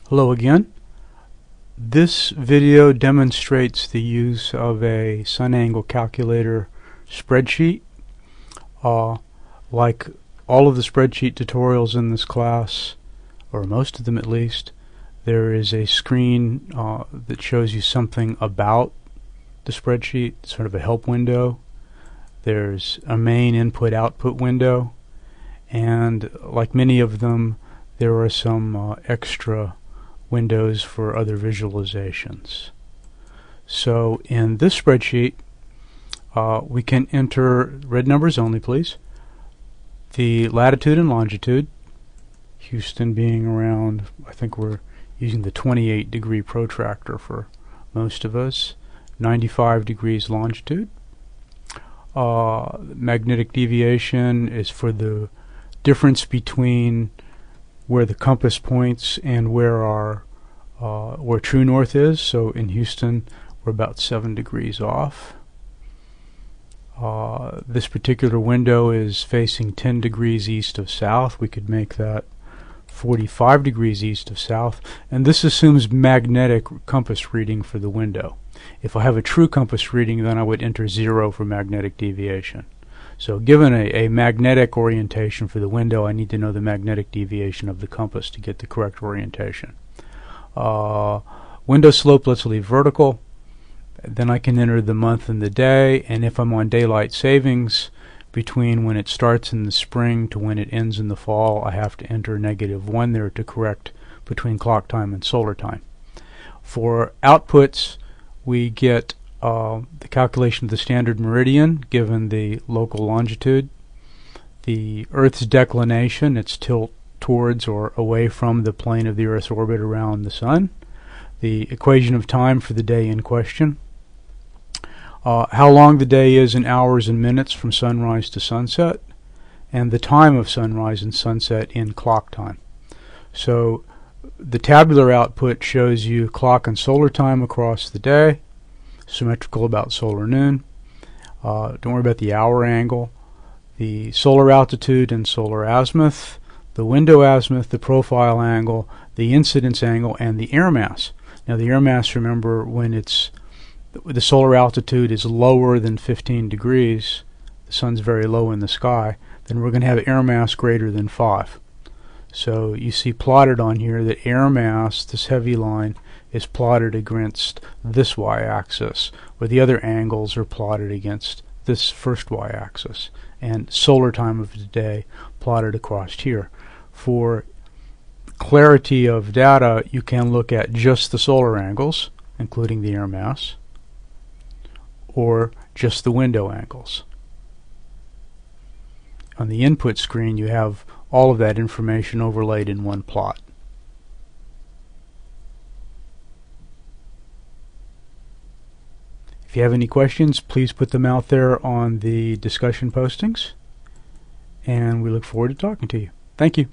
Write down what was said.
Hello again. This video demonstrates the use of a sun angle calculator spreadsheet. Like all of the spreadsheet tutorials in this class, or most of them at least, there is a screen that shows you something about the spreadsheet, sort of a help window. There's a main input-output window, and like many of them, there are some extra windows for other visualizations. So in this spreadsheet, we can enter red numbers only, please. The latitude and longitude, Houston being around, I think we're using the 28 degree protractor for most of us, 95 degrees longitude. Magnetic deviation is for the difference between where the compass points and where true north is. So in Houston, we're about 7 degrees off. This particular window is facing 10 degrees east of south. We could make that 45 degrees east of south, and this assumes magnetic compass reading for the window. If I have a true compass reading, then I would enter 0 for magnetic deviation. So given a magnetic orientation for the window, I need to know the magnetic deviation of the compass to get the correct orientation. Window slope, let's leave vertical. Then I can enter the month and the day, and if I'm on daylight savings, between when it starts in the spring to when it ends in the fall, I have to enter -1 there to correct between clock time and solar time. For outputs, we get the calculation of the standard meridian given the local longitude, the Earth's declination, its tilt towards or away from the plane of the Earth's orbit around the Sun, the equation of time for the day in question, how long the day is in hours and minutes from sunrise to sunset, and the time of sunrise and sunset in clock time. So the tabular output shows you clock and solar time across the day, symmetrical about solar noon. Don't worry about the hour angle, the solar altitude and solar azimuth, the window azimuth, the profile angle, the incidence angle, and the air mass. Now the air mass, remember, when the solar altitude is lower than 15 degrees, the sun's very low in the sky, then we're going to have air mass greater than 5. So you see plotted on here that air mass, this heavy line, is plotted against this y-axis, where the other angles are plotted against this first y-axis, and solar time of the day plotted across here. For clarity of data, you can look at just the solar angles, including the air mass, or just the window angles. On the input screen, you have all of that information overlaid in one plot. If you have any questions, please put them out there on the discussion postings, and we look forward to talking to you. Thank you.